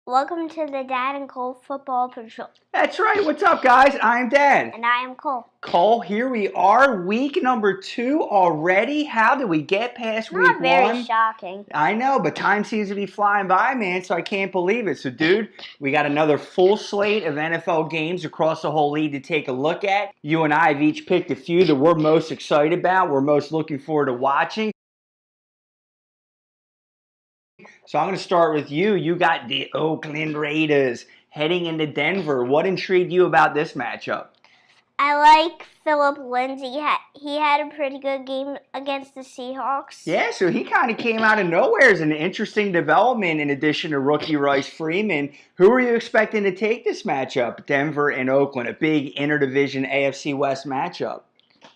Welcome to the Dad and Cole Football Patrol. That's right. What's up, guys? I'm Dad. And I am Cole. Cole, here we are. Week number 2 already. How did we get past week 1? Not very shocking. I know, but time seems to be flying by, man, so I can't believe it. So, dude, we got another full slate of NFL games across the whole league to take a look at. You and I have each picked a few that we're most excited about, we're most looking forward to watching. So I'm going to start with you. You got the Oakland Raiders heading into Denver. What intrigued you about this matchup? I like Philip Lindsay. He had a pretty good game against the Seahawks. Yeah, so he kind of came out of nowhere as an interesting development in addition to rookie Rice Freeman. Who are you expecting to take this matchup? Denver and Oakland, a big interdivision AFC West matchup.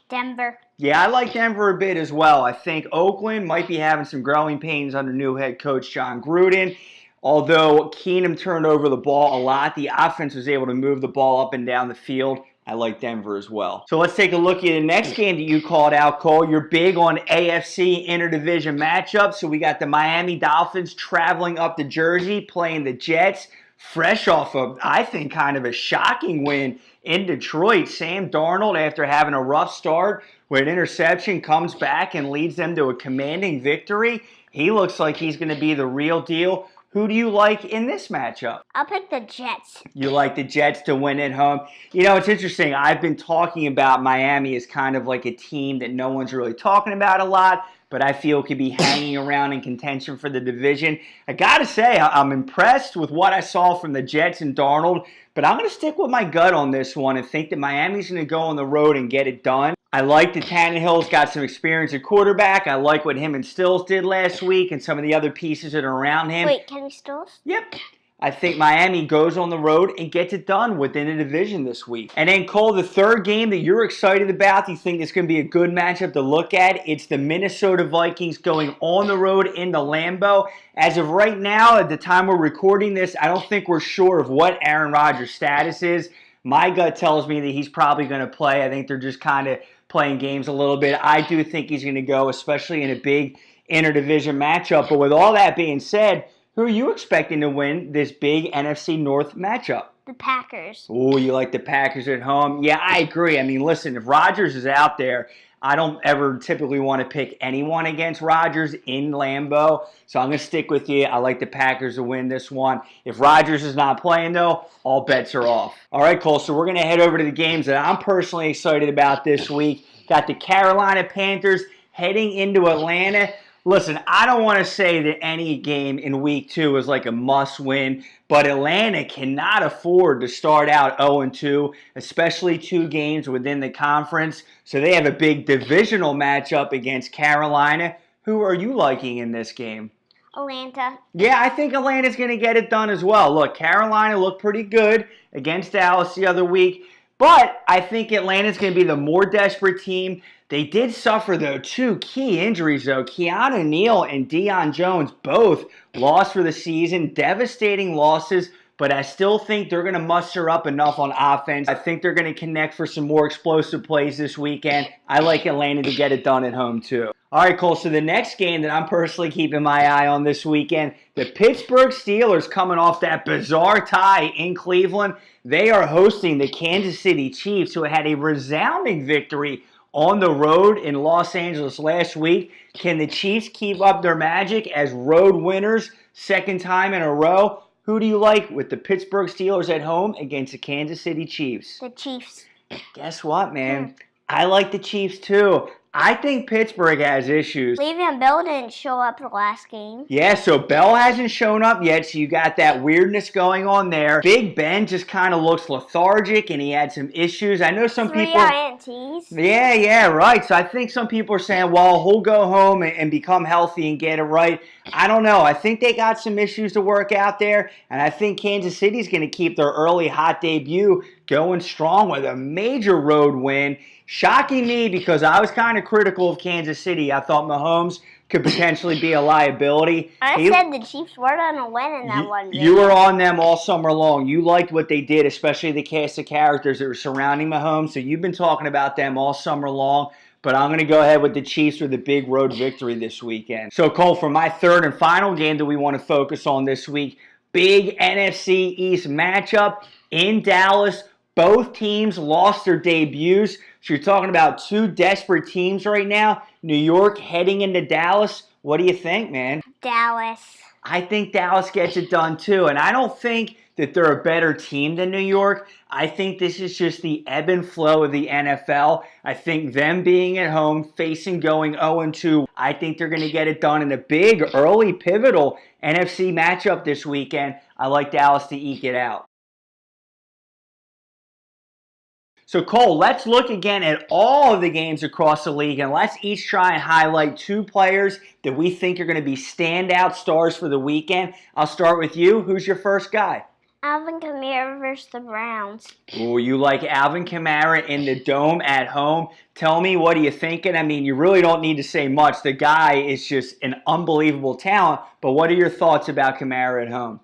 Denver. Yeah, I like Denver a bit as well. I think Oakland might be having some growing pains under new head coach John Gruden. Although Keenum turned over the ball a lot, the offense was able to move the ball up and down the field. I like Denver as well. So let's take a look at the next game that you called out, Cole. You're big on AFC interdivision matchups. So we got the Miami Dolphins traveling up to Jersey, playing the Jets. Fresh off of, I think, kind of a shocking win in Detroit. Sam Darnold, after having a rough start with an interception, comes back and leads them to a commanding victory. He looks like he's going to be the real deal. Who do you like in this matchup? I'll pick the Jets. You like the Jets to win at home? You know, it's interesting. I've been talking about Miami as kind of like a team that no one's really talking about a lot, but I feel could be hanging around in contention for the division. I got to say, I'm impressed with what I saw from the Jets and Darnold, but I'm going to stick with my gut on this one and think that Miami's going to go on the road and get it done. I like that Tannehill's got some experience at quarterback. I like what him and Stills did last week and some of the other pieces that are around him. Wait, Kenny Stills? Yep. I think Miami goes on the road and gets it done within a division this week. And then, Cole, the third game that you're excited about, you think it's going to be a good matchup to look at, it's the Minnesota Vikings going on the road into Lambeau. As of right now, at the time we're recording this, I don't think we're sure of what Aaron Rodgers' status is. My gut tells me that he's probably going to play. I think they're just kind of playing games a little bit. I do think he's going to go, especially in a big interdivision matchup. But with all that being said, who are you expecting to win this big NFC North matchup? The Packers. Oh, you like the Packers at home? Yeah, I agree. I mean, listen, if Rodgers is out there, I don't ever typically want to pick anyone against Rodgers in Lambeau. So I'm going to stick with you. I like the Packers to win this one. If Rodgers is not playing, though, all bets are off. All right, Cole, so we're going to head over to the games that I'm personally excited about this week. Got the Carolina Panthers heading into Atlanta. Listen, I don't want to say that any game in week 2 is like a must-win, but Atlanta cannot afford to start out 0-2, especially 2 games within the conference. So they have a big divisional matchup against Carolina. Who are you liking in this game? Atlanta. Yeah, I think Atlanta's going to get it done as well. Look, Carolina looked pretty good against Dallas the other week, but I think Atlanta's going to be the more desperate team. They did suffer, though, 2 key injuries, though. Keanu Neal and Deion Jones both lost for the season. Devastating losses, but I still think they're going to muster up enough on offense. I think they're going to connect for some more explosive plays this weekend. I like Atlanta to get it done at home, too. All right, Cole, so the next game that I'm personally keeping my eye on this weekend, the Pittsburgh Steelers coming off that bizarre tie in Cleveland. They are hosting the Kansas City Chiefs, who had a resounding victory on the road in Los Angeles last week. Can the Chiefs keep up their magic as road winners second time in a row? Who do you like with the Pittsburgh Steelers at home against the Kansas City Chiefs? The Chiefs. Guess what, man? I like the Chiefs too. I think Pittsburgh has issues. Le'Veon Bell didn't show up the last game. Yeah, so Bell hasn't shown up yet, so you got that weirdness going on there. Big Ben just kind of looks lethargic, and he had some issues. I know some 3 people... INTs. Yeah, right. So I think some people are saying, well, he'll go home and become healthy and get it right. I don't know. I think they got some issues to work out there, and I think Kansas City's going to keep their early hot debut going strong with a major road win. Shocking me because I was kind of critical of Kansas City. I thought Mahomes could potentially be a liability. I said the Chiefs were going to win in that one game. You were on them all summer long. You liked what they did, especially the cast of characters that were surrounding Mahomes. So you've been talking about them all summer long. But I'm going to go ahead with the Chiefs with a big road victory this weekend. So, Cole, for my third and final game that we want to focus on this week, big NFC East matchup in Dallas. Both teams lost their debuts. So you're talking about two desperate teams right now. New York heading into Dallas. What do you think, man? Dallas. I think Dallas gets it done too. And I don't think that they're a better team than New York. I think this is just the ebb and flow of the NFL. I think them being at home, facing going 0-2, I think they're going to get it done in a big, early, pivotal NFC matchup this weekend. I like Dallas to eke it out. So, Cole, let's look again at all of the games across the league, and let's each try and highlight two players that we think are going to be standout stars for the weekend. I'll start with you. Who's your first guy? Alvin Kamara versus the Browns. Oh, you like Alvin Kamara in the Dome at home. Tell me, what are you thinking? I mean, you really don't need to say much. The guy is just an unbelievable talent, but what are your thoughts about Kamara at home?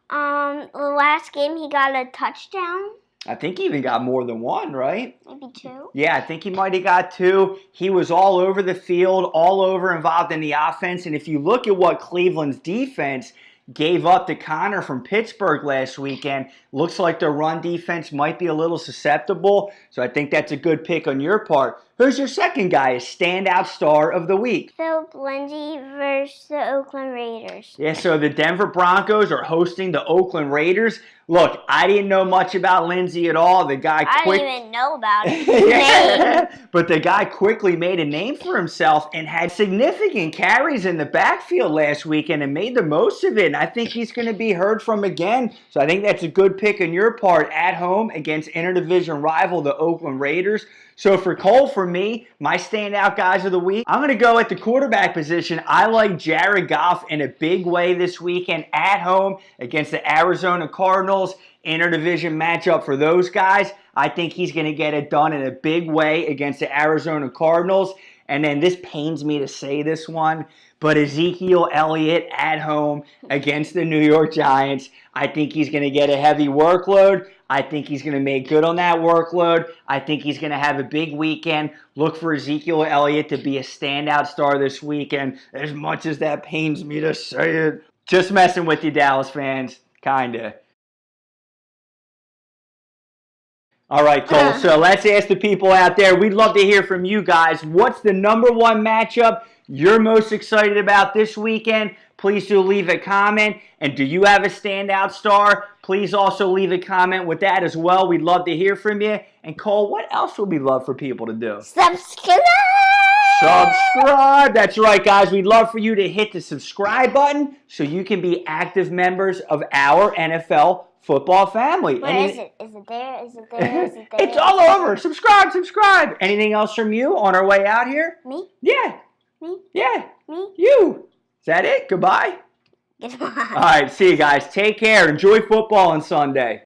The last game he got a touchdown. I think he even got more than one, right? Maybe two. Yeah, I think he might have got two. He was all over the field, all over involved in the offense. And if you look at what Cleveland's defense gave up to Connor from Pittsburgh last weekend, looks like their run defense might be a little susceptible. So I think that's a good pick on your part. Who's your second guy, a standout star of the week? Philip Lindsay versus the Oakland Raiders. Yeah, so the Denver Broncos are hosting the Oakland Raiders. Look, I didn't know much about Lindsay at all. The guy I didn't even know about it. Yeah. But the guy quickly made a name for himself and had significant carries in the backfield last weekend and made the most of it. And I think he's going to be heard from again. So I think that's a good pick on your part at home against interdivision rival, the Oakland Raiders. So for Cole, for me, my standout guys of the week, I'm going to go at the quarterback position. I like Jared Goff in a big way this weekend at home against the Arizona Cardinals. Interdivision matchup for those guys. I think he's going to get it done in a big way against the Arizona Cardinals. And then this pains me to say this one, but Ezekiel Elliott at home against the New York Giants. I think he's going to get a heavy workload. I think he's going to make good on that workload. I think he's going to have a big weekend. Look for Ezekiel Elliott to be a standout star this weekend, as much as that pains me to say it. Just messing with you, Dallas fans. Kinda. All right, Cole, so let's ask the people out there. We'd love to hear from you guys. What's the number one matchup you're most excited about this weekend? Please do leave a comment. And do you have a standout star? Please also leave a comment with that as well. We'd love to hear from you. And Cole, what else would we love for people to do? Subscribe! Subscribe! That's right, guys. We'd love for you to hit the subscribe button so you can be active members of our NFL football family. Where is it? Is it there? Is it there? Is it there? It's all over. Subscribe, subscribe. Anything else from you on our way out here? Me? Yeah. Me? Yeah. Me? You. Is that it? Goodbye? Goodbye. All right. See you guys. Take care. Enjoy football on Sunday.